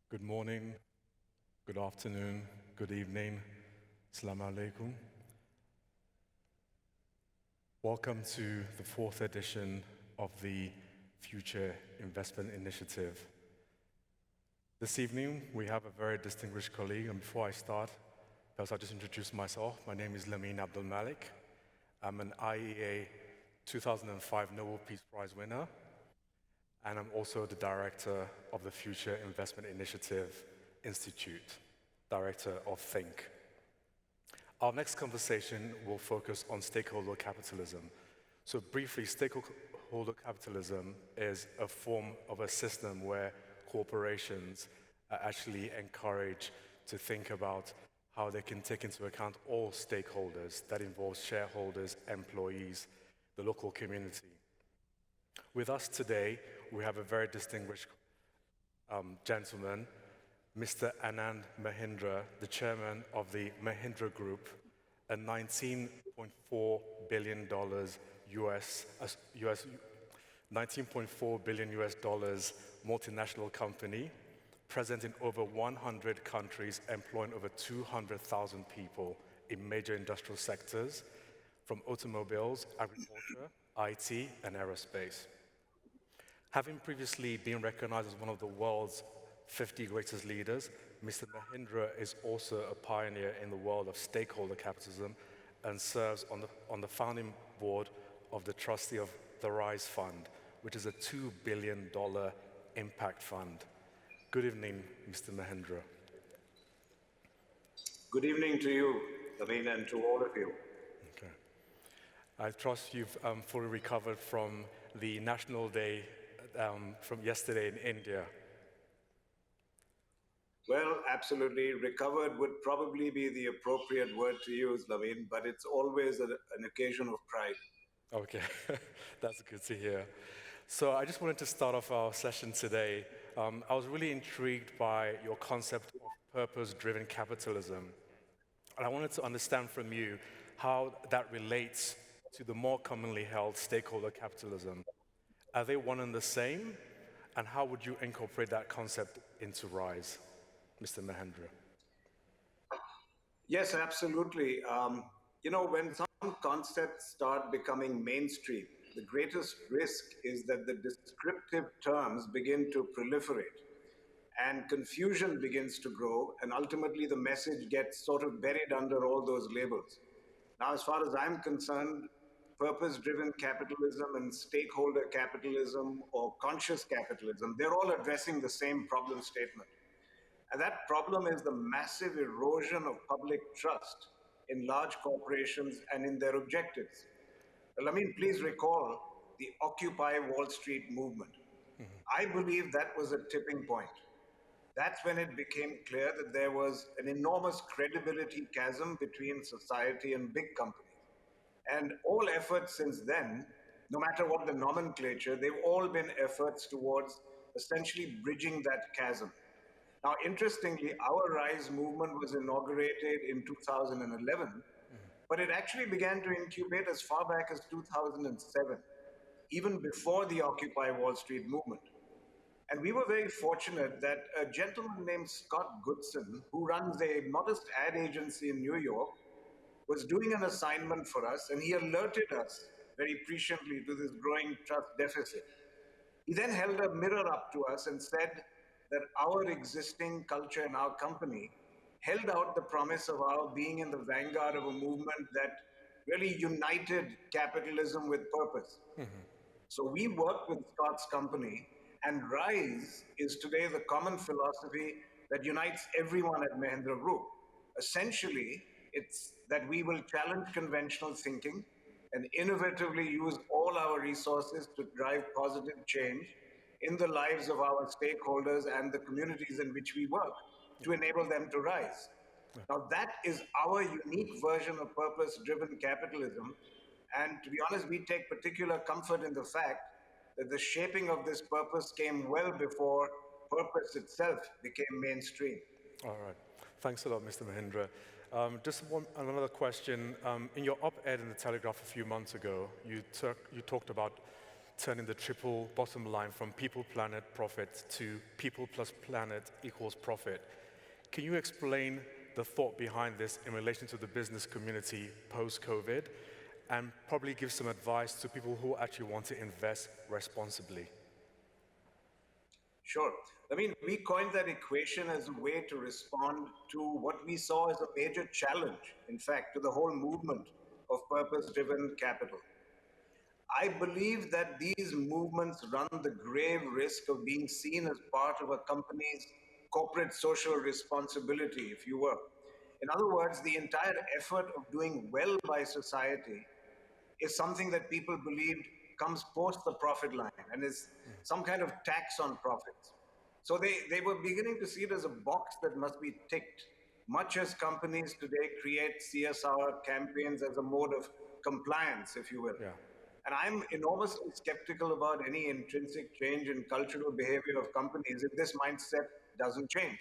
Good morning, good afternoon, good evening. Assalamu alaikum. Welcome to the fourth edition of the Future Investment Initiative. This evening, we have a very distinguished colleague, and before I start, perhaps I'll just introduce myself. My name is Lameen Abdul-Malik. I'm an IEA 2005 Nobel Peace Prize winner, and I'm also the director of the Future Investment Initiative Institute, director of Think. Our next conversation will focus on stakeholder capitalism. So briefly, stakeholder capitalism is a form of a system where corporations are actually encouraged to think about how they can take into account all stakeholders. That involves shareholders, employees, the local community. With us today, we have a very distinguished gentleman, Mr. Anand Mahindra, the chairman of the Mahindra Group, a $19.4 billion multinational company, present in over 100 countries, employing over 200,000 people in major industrial sectors, from automobiles, agriculture, IT, and aerospace. Having previously been recognized as one of the world's 50 greatest leaders, Mr. Mahindra is also a pioneer in the world of stakeholder capitalism and serves on the founding board of the trustee of the RISE Fund, which is a $2 billion impact fund. Good evening, Mr. Mahindra. Good evening to you, Lameen, and to all of you. Okay. I trust you've fully recovered from the National Day from yesterday in India. Well, absolutely. Recovered would probably be the appropriate word to use, Lameen, but it's always an occasion of pride. Okay, that's good to hear. So I just wanted to start off our session today. I was really intrigued by your concept of purpose-driven capitalism. And I wanted to understand from you how that relates to the more commonly held stakeholder capitalism. Are they one and the same? And how would you incorporate that concept into RISE, Mr. Mahindra? Yes, absolutely. When some concepts start becoming mainstream, the greatest risk is that the descriptive terms begin to proliferate and confusion begins to grow, and ultimately the message gets sort of buried under all those labels. Now, as far as I'm concerned, purpose-driven capitalism and stakeholder capitalism or conscious capitalism, they're all addressing the same problem statement. And that problem is the massive erosion of public trust in large corporations and in their objectives. Well, please recall the Occupy Wall Street movement. I believe that was a tipping point. That's when it became clear that there was an enormous credibility chasm between society and big companies. And all efforts since then, no matter what the nomenclature, they've all been efforts towards essentially bridging that chasm. Now, interestingly, our RISE movement was inaugurated in 2011, but it actually began to incubate as far back as 2007, even before the Occupy Wall Street movement. And we were very fortunate that a gentleman named Scott Goodson, who runs a modest ad agency in New York, was doing an assignment for us, and he alerted us very presciently to this growing trust deficit. He then held a mirror up to us and said that our existing culture in our company held out the promise of our being in the vanguard of a movement that really united capitalism with purpose. So we worked with Scott's company, and RISE is today the common philosophy that unites everyone at Mahindra Group. Essentially, it's that we will challenge conventional thinking and innovatively use all our resources to drive positive change in the lives of our stakeholders and the communities in which we work to enable them to rise. Now, that is our unique version of purpose-driven capitalism. And to be honest, we take particular comfort in the fact that the shaping of this purpose came well before purpose itself became mainstream. All right. Thanks a lot, Mr. Mahindra. Just another question. In your op-ed in the Telegraph a few months ago, you talked about turning the triple bottom line from people, planet, profit to people plus planet equals profit. Can you explain the thought behind this in relation to the business community post-COVID, and probably give some advice to people who actually want to invest responsibly? Sure. I mean, we coined that equation as a way to respond to what we saw as a major challenge, in fact, to the whole movement of purpose-driven capital. I believe that these movements run the grave risk of being seen as part of a company's corporate social responsibility, if you were. In other words, the entire effort of doing well by society is something that people believed comes post the profit line and is some kind of tax on profits. So they were beginning to see it as a box that must be ticked, much as companies today create CSR campaigns as a mode of compliance, if you will. Yeah. And I'm enormously skeptical about any intrinsic change in cultural behavior of companies if this mindset doesn't change.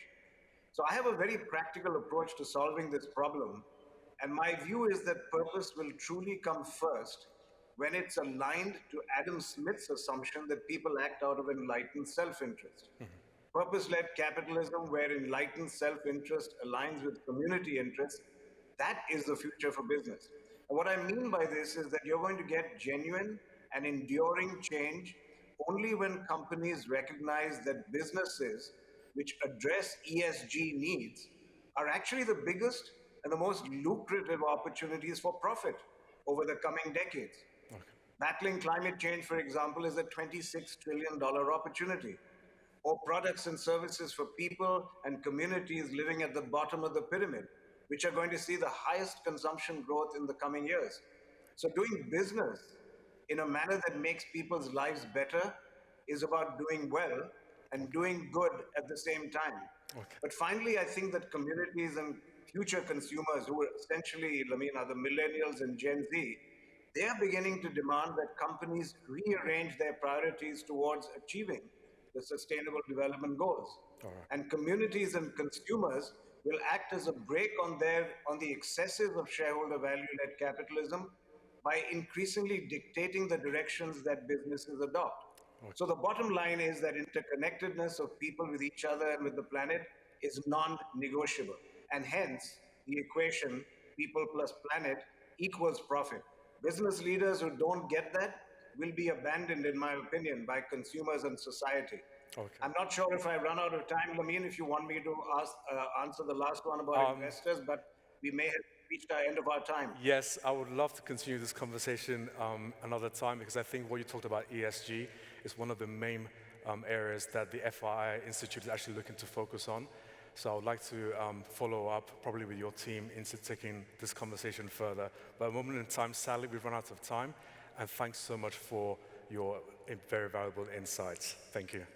So I have a very practical approach to solving this problem. And my view is that purpose will truly come first when it's aligned to Adam Smith's assumption that people act out of enlightened self-interest. Purpose-led capitalism, where enlightened self-interest aligns with community interest, that is the future for business. And what I mean by this is that you're going to get genuine and enduring change only when companies recognize that businesses which address ESG needs are actually the biggest and the most lucrative opportunities for profit over the coming decades. Okay. Battling climate change, for example, is a $26 trillion opportunity. Or products and services for people and communities living at the bottom of the pyramid, which are going to see the highest consumption growth in the coming years. So doing business in a manner that makes people's lives better is about doing well and doing good at the same time. Okay. But finally, I think that communities and future consumers, who are essentially, Lameen, are the millennials and Gen Z, they are beginning to demand that companies rearrange their priorities towards achieving the Sustainable Development Goals. Right. And communities and consumers will act as a brake on the excesses of shareholder value-led capitalism by increasingly dictating the directions that businesses adopt. Okay. So the bottom line is that interconnectedness of people with each other and with the planet is non-negotiable. And hence, the equation, people plus planet, equals profit. Business leaders who don't get that will be abandoned, in my opinion, by consumers and society. Okay. I'm not sure if I run out of time, Lameen, if you want me to answer the last one about investors, but we may have reached our end of our time. Yes, I would love to continue this conversation another time, because I think what you talked about, ESG, is one of the main areas that the FII Institute is actually looking to focus on. So I would like to follow up probably with your team into taking this conversation further. But at the moment in time, sadly, we've run out of time. And thanks so much for your very valuable insights. Thank you.